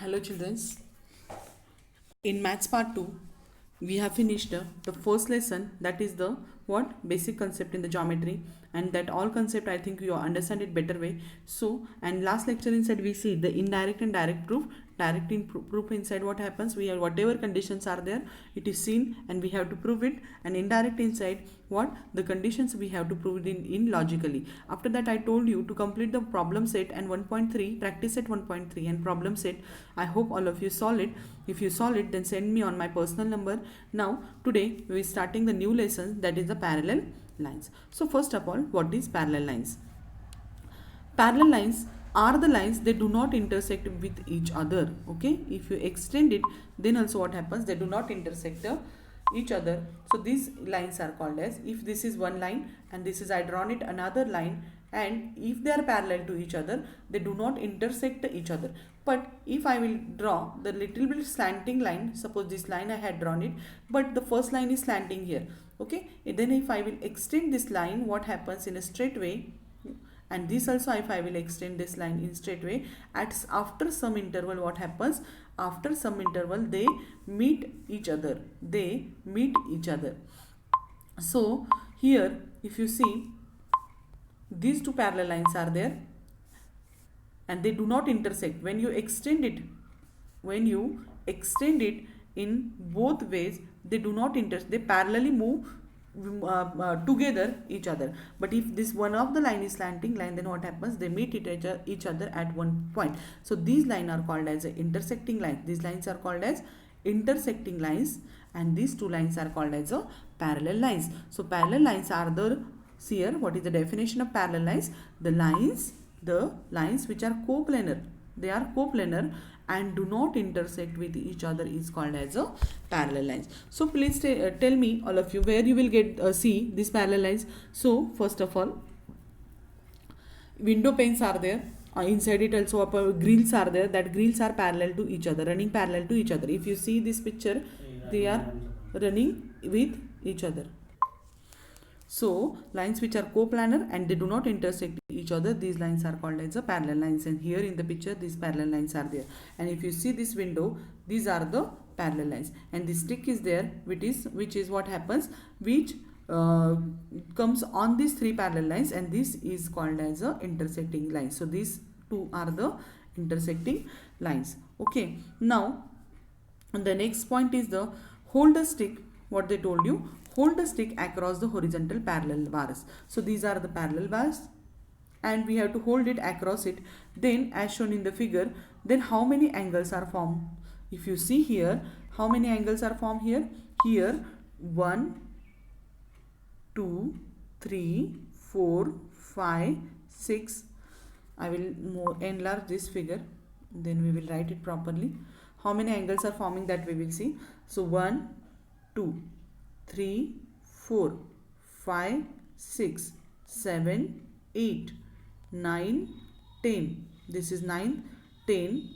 Hello children. In maths part 2, we have finished the first lesson, that is the what basic concept in the geometry, and that all concept I think you understand it better way. So, and last lecture inside we see the indirect and direct proof. Proof inside what happens, we have whatever conditions are there, it is seen and we have to prove it, and indirect inside what the conditions we have to prove it in logically. After that I told you to complete the problem set and 1.3 practice set 1.3 and problem set. I hope all of you solve it. If you solve it, then send me on my personal number. Now today we are starting the new lesson, that is the parallel lines. So first of all, what is parallel lines? Parallel lines are the lines they do not intersect with each other. Okay, if you extend it, then also what happens, they do not intersect each other. So these lines are called as, if this is one line and this is I drawn it another line, and if they are parallel to each other, they do not intersect each other. But if I will draw the little bit slanting line, suppose this line I had drawn it, but the first line is slanting here. Okay, then if I will extend this line, what happens in a straight way, and this also if I will extend this line in straight way, after some interval what happens, after some interval they meet each other, So here if you see, these two parallel lines are there and they do not intersect. When you extend it in both ways, they do not intersect, they parallelly move together each other. But if this one of the line is slanting line, then what happens, they meet each other at one point. So these lines are called as intersecting lines. These lines are called as intersecting lines, and these two lines are called as parallel lines. So parallel lines are the, see here what is the definition of parallel lines. The lines which are coplanar, they are coplanar and do not intersect with each other is called as a parallel lines. So please tell me all of you where you will get see these parallel lines. So first of all, window panes are there, inside it also grills are there, that grills are parallel to each other, running parallel to each other. If you see this picture, they are running with each other. So lines which are coplanar and they do not intersect each other, these lines are called as a parallel lines. And here in the picture these parallel lines are there, and if you see this window, these are the parallel lines, and this stick is there, which is what happens, which comes on these three parallel lines, and this is called as a intersecting line. So these two are the intersecting lines. Okay, now the next point is the hold the stick. What they told you, hold the stick across the horizontal parallel bars. So these are the parallel bars and we have to hold it across it. Then as shown in the figure, then how many angles are formed? If you see here, how many angles are formed here? Here 1, 2, 3, 4, 5, 6. I will enlarge this figure, then we will write it properly. How many angles are forming, that we will see. So 1, 2, 3, 4, 5, 6, 7, 8, 9, 10. This is 9, 10,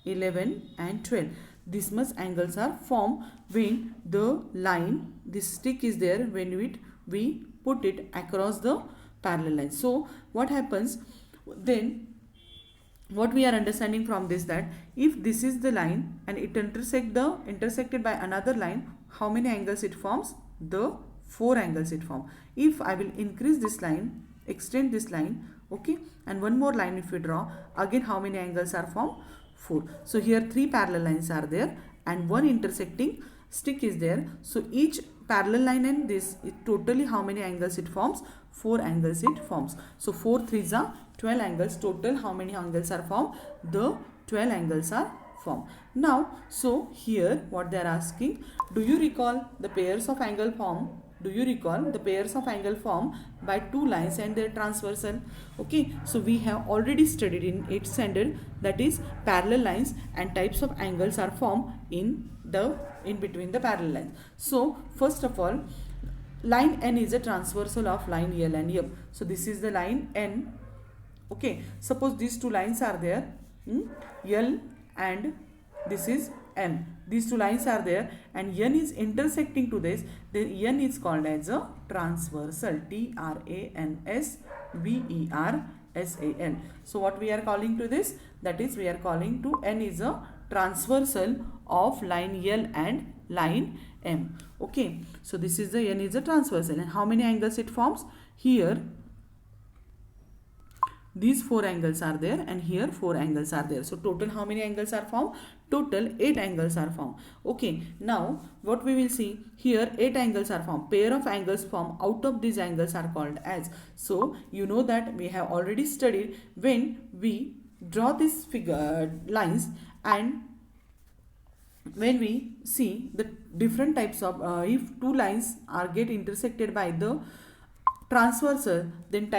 11 and 12. This much angles are formed when the line, this stick is there, when we put it across the parallel line. So what happens then, what we are understanding from this, that if this is the line and it intersected by another line, how many angles it forms? The 4 angles it forms. If I will increase this line, extend this line, okay, and one more line if we draw, again how many angles are formed? 4. So here 3 parallel lines are there and one intersecting stick is there. So each parallel line and this, totally how many angles it forms? 4 angles it forms. So 4 3s are 12 angles. Total how many angles are formed? The 12 angles are formed. Now, so here what they are asking, do you recall the pairs of angle formed? Do you recall the pairs of angle formed by two lines and their transversal? Okay, so we have already studied in 8th standard, that is parallel lines and types of angles are formed in between the parallel lines. So first of all, line N is a transversal of line L and M. So this is the line N. Okay, suppose these two lines are there, L and this is M. These two lines are there and N is intersecting to this, then N is called as a transversal, TRANSVERSAL. So what we are calling to this, that is we are calling to N is a transversal of line L and line M. Okay, so this is the N is the transversal, and how many angles it forms? Here these 4 angles are there, and here 4 angles are there. So total how many angles are formed? Total 8 angles are formed. Okay, now what we will see here, 8 angles are formed. Pair of angles formed out of these angles are called as. So you know that we have already studied when we draw this figure lines, and when we see the different types of if two lines are get intersected by the transversal, then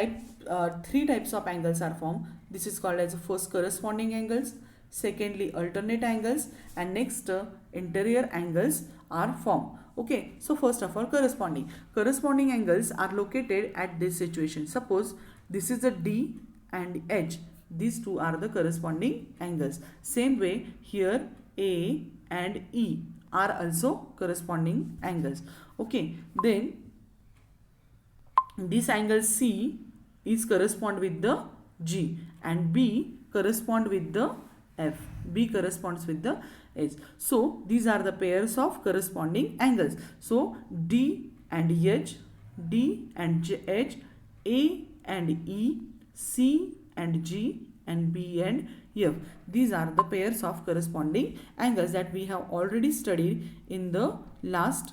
three types of angles are formed. This is called as first corresponding angles, secondly alternate angles, and next interior angles are formed. Okay, so first of all, corresponding angles are located at this situation. Suppose this is the D and H, these two are the corresponding angles. Same way here A and E are also corresponding angles. Okay, then this angle C is correspond with the G, and B correspond with the F. B corresponds with the H. So these are the pairs of corresponding angles. So D and H, D and H, A and E, C and G, and B and F. These are the pairs of corresponding angles that we have already studied in the last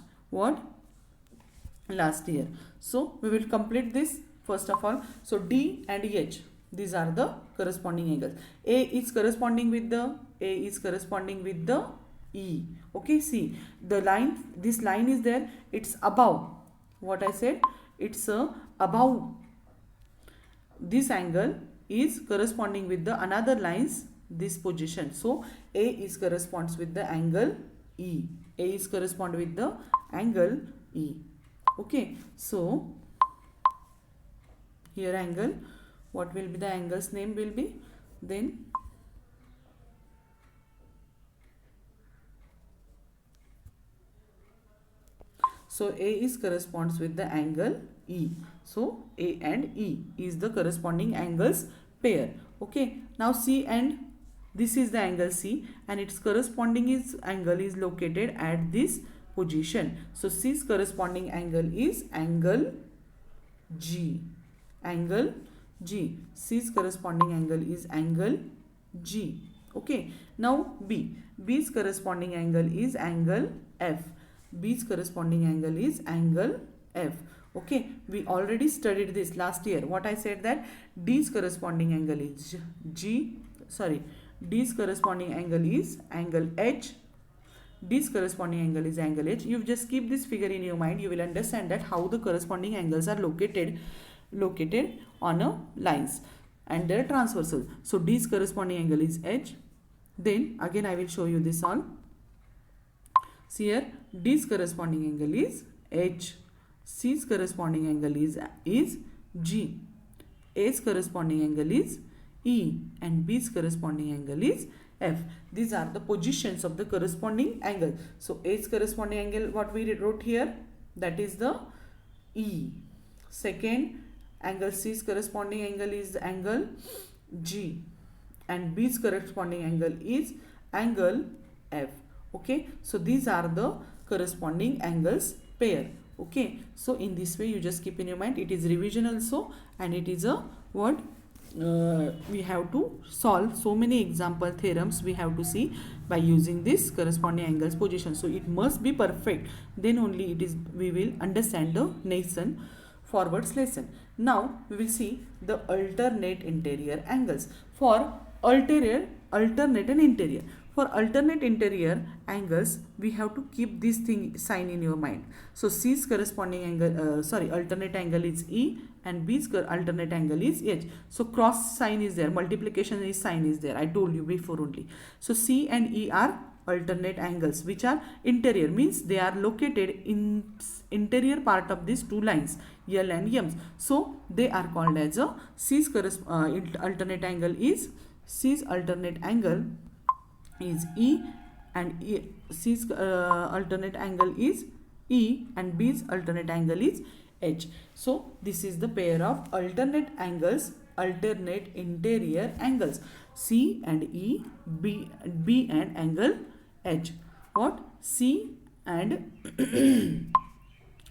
year. So we will complete this first of all. So D and H, these are the corresponding angles. A is corresponding with the E. Okay, see the line, this line is there, it's above. What I said, it's above. This angle is corresponding with the another lines, this position. So A is corresponds with the angle E. A is correspond with the angle E. Okay, so here angle, what will be the angle's name will be? Then so A is corresponds with the angle E. So A and E is the corresponding angles pair. Okay, now C and this is the angle C, and its corresponding angle is located at this position. So C's corresponding angle is angle G. Angle G. C's corresponding angle is angle G. Okay, now B. B's corresponding angle is angle F. B's corresponding angle is angle F. Okay, we already studied this last year. What I said that D's corresponding angle is D's corresponding angle is angle H. D's corresponding angle is angle H. You just keep this figure in your mind. You will understand that how the corresponding angles are located on a lines, and they are transversal. So D's corresponding angle is H. Then again I will show you this on. See here, D's corresponding angle is H. C's corresponding angle is G. A's corresponding angle is E, and B's corresponding angle is F. These are the positions of the corresponding angle. So A's corresponding angle, what we wrote here, that is the E. Second angle C's corresponding angle is the angle G, and B's corresponding angle is angle F. Okay, so these are the corresponding angles pair. Okay, so in this way you just keep in your mind, it is revision also, and it is a what we have to solve so many example theorems we have to see by using this corresponding angles position. So it must be perfect, then only it is we will understand the lesson forwards lesson. Now we will see the alternate interior angles. For alternate and interior. For alternate interior angles, we have to keep this thing sign in your mind. So C's corresponding angle, alternate angle is E, and B's alternate angle is H. So cross sign is there, multiplication is sign is there. I told you before only. So C and E are alternate angles, which are interior, means they are located in interior part of these two lines L and M. So they are called as a C's alternate angle is E, and C's alternate angle is E, and B's alternate angle is H. So this is the pair of alternate angles alternate interior angles. C and E, B and angle H. What? C and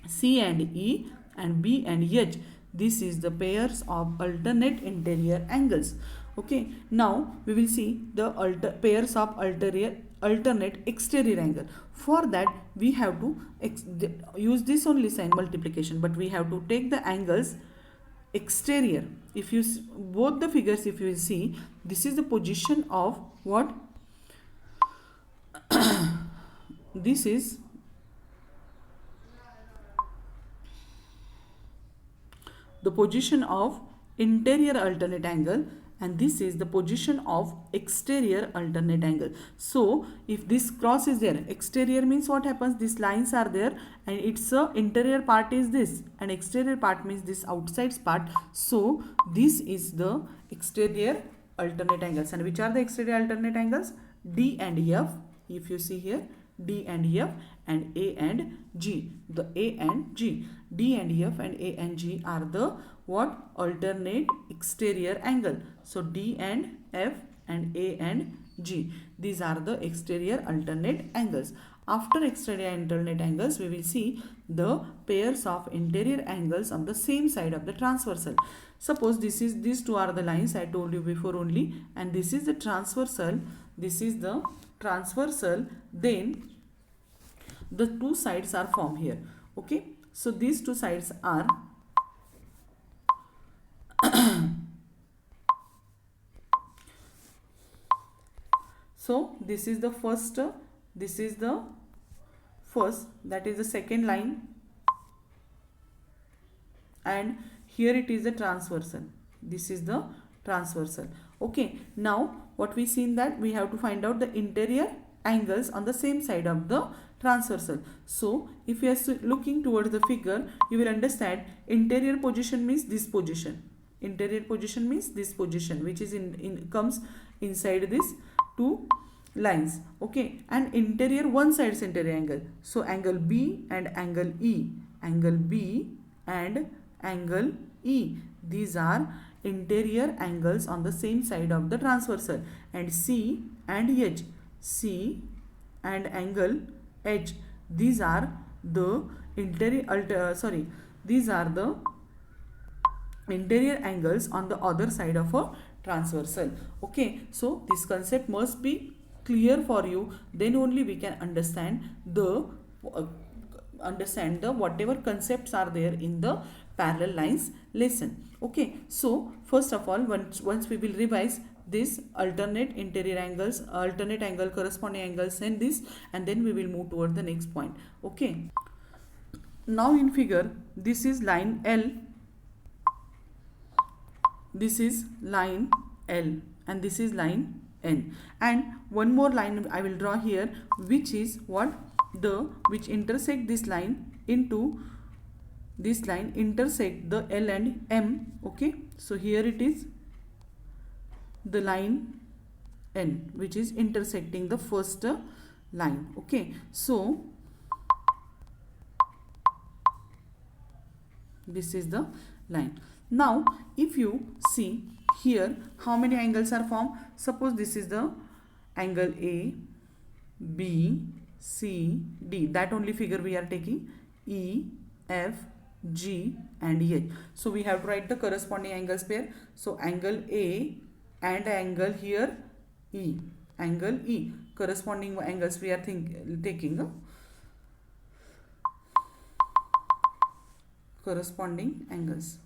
C and E and B and H. This is the pairs of alternate interior angles. Okay. Now we will see the pairs of alternate exterior angle. For that we have to use this only sign multiplication, but we have to take the angles exterior. If you both the figures, if you will see, this is the position of what? This is the position of interior alternate angle, and this is the position of exterior alternate angle. So if this cross is there, exterior means what happens? These lines are there and its interior part is this, and exterior part means this outside part. So this is the exterior alternate angles. And which are the exterior alternate angles? D and F. If you see here, D and F and A and G. The A and G. D and F and A and G are the what? Alternate exterior angle. So D and F and A and G. These are the exterior alternate angles. After exterior alternate angles, we will see the pairs of interior angles on the same side of the transversal. Suppose these two are the lines I told you before only, and this is the transversal. This is the transversal. Then the two sides are formed here. Okay. So these two sides are so this is the first, this is the first, that is the second line, and here it is the transversal. This is the transversal. Okay. Now what we see in that, we have to find out the interior angles on the same side of the transversal. So if you are looking towards the figure, you will understand interior position means this position. Interior position means this position, which is comes inside this two lines. Okay. And interior, one side's interior angle. So angle B and angle E. Angle B and angle E. These are interior angles on the same side of the transversal. And C and H. C and angle H. These are the these are the interior angles on the other side of a transversal. Okay. So this concept must be clear for you. Then only we can understand the whatever concepts are there in the parallel lines lesson. Okay. So first of all, once we will revise this alternate interior angles, alternate angle, corresponding angles, and this, and then we will move toward the next point. Okay. Now in figure, this is line L, this is line L, and this is line N, and one more line I will draw here, which is what? Which intersect this line into this line, intersect the L and M. Okay. So here it is the line N, which is intersecting the first line. Okay. So this is the line. Now if you see here, how many angles are formed? Suppose this is the angle A, B, C, D. That only figure we are taking. E, F, G and H. So we have to write the corresponding angles pair. So angle A and angle here E. Angle E. Corresponding angles we are taking. Corresponding angles.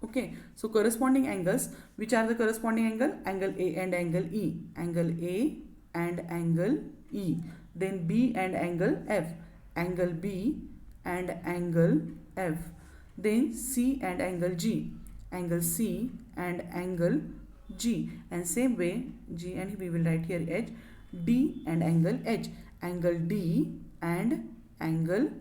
Okay. So corresponding angles. Which are the corresponding angle? Angle A and angle E. Angle A and angle E. Then B and angle F. Angle B and angle F. Then C and angle G. Angle C and angle G. And same way G, and we will write here H. D and angle H. Angle D and angle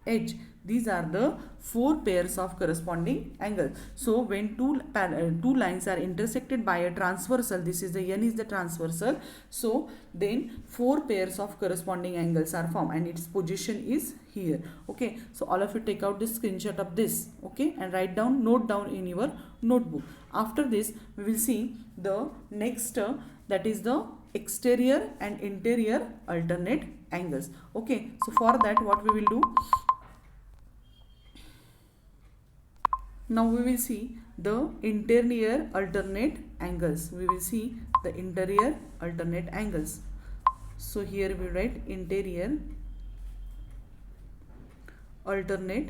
H. these are the four pairs of corresponding angles. So when two lines are intersected by a transversal, this is the n is the transversal, so then four pairs of corresponding angles are formed and its position is here. Okay, so all of you take out this screenshot of this, okay, and note down in your notebook. After this we will see the next that is the exterior and interior alternate angles. Okay, so for that what we will do, now we will see the interior alternate angles. We will see the interior alternate angles. So here we write interior alternate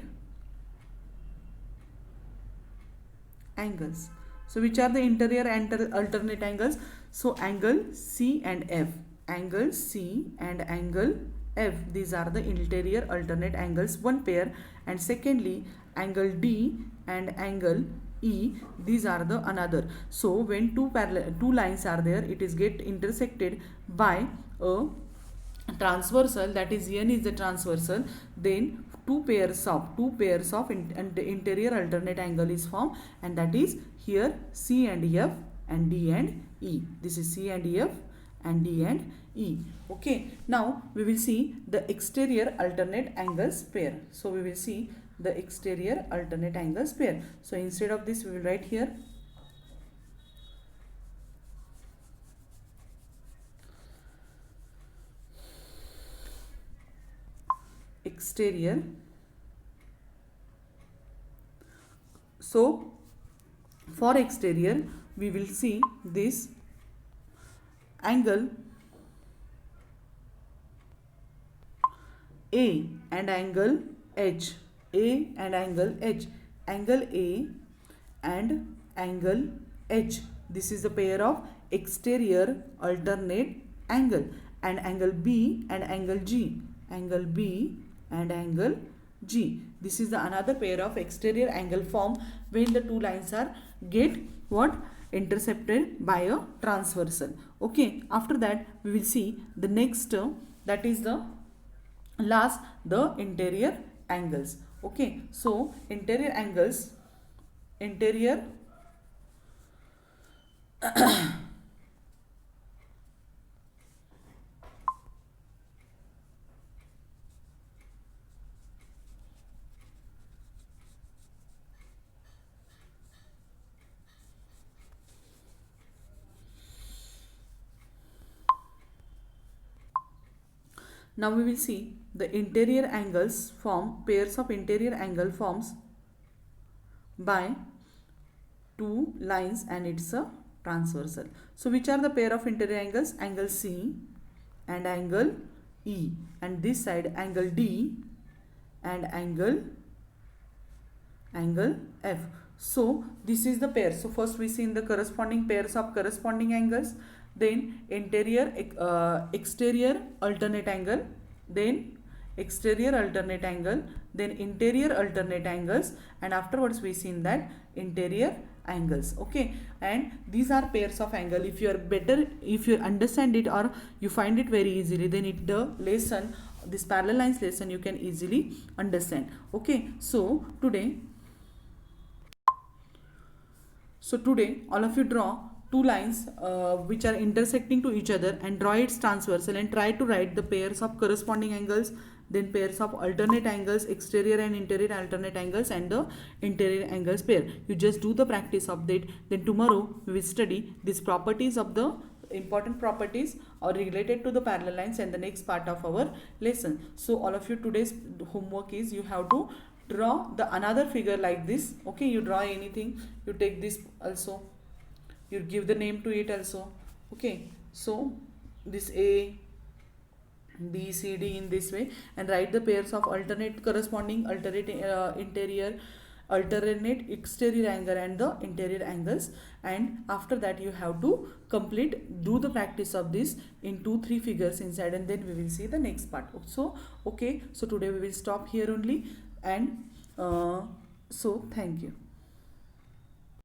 angles. So which are the interior and alternate angles? So angle C and F, angle C and angle F, these are the interior alternate angles, one pair. And secondly, angle D and angle E, these are the another. So when two lines are there, it is get intersected by a transversal, that is n is the transversal, then two pairs of interior alternate angle is formed, and that is here C and F and D and E. This is C and F and D and E. Okay, now we will see the exterior alternate angles pair. So we will see the exterior alternate angles pair. So instead of this we will write here exterior. So for exterior we will see this angle A and angle H, A and angle H, angle A and angle H, this is the pair of exterior alternate angle. And angle B and angle G, angle B and angle G, this is the another pair of exterior angle formed when the two lines are get what intercepted by a transversal. Okay, after that we will see the next that is the last, the interior angles. Okay, so interior angles, interior now we will see the interior angles form, pairs of interior angle forms by two lines and it's a transversal. So which are the pair of interior angles? Angle C and angle E, and this side angle D and angle F. So this is the pair. So first we see in the corresponding pairs of corresponding angles, then interior exterior alternate angle, then exterior alternate angle, then interior alternate angles, and afterwards we see in that interior angles. Okay, and these are pairs of angle. If you are better, if you understand it or you find it very easily, then the lesson, this parallel lines lesson, you can easily understand. Okay, so today all of you draw two lines which are intersecting to each other and draw its transversal and try to write the pairs of corresponding angles, then pairs of alternate angles, exterior and interior alternate angles, and the interior angles pair. You just do the practice of that. Then tomorrow we will study these properties of the important properties or related to the parallel lines and the next part of our lesson. So all of you, today's homework is you have to draw the another figure like this. Okay, you draw anything, you take this also, you give the name to it also. Okay, so this A, B, C, D in this way, and write the pairs of alternate corresponding alternate interior alternate exterior angle and the interior angles. And after that you have to do the practice of this in 2-3 figures inside, and then we will see the next part. So okay, so today we will stop here only, and so thank you.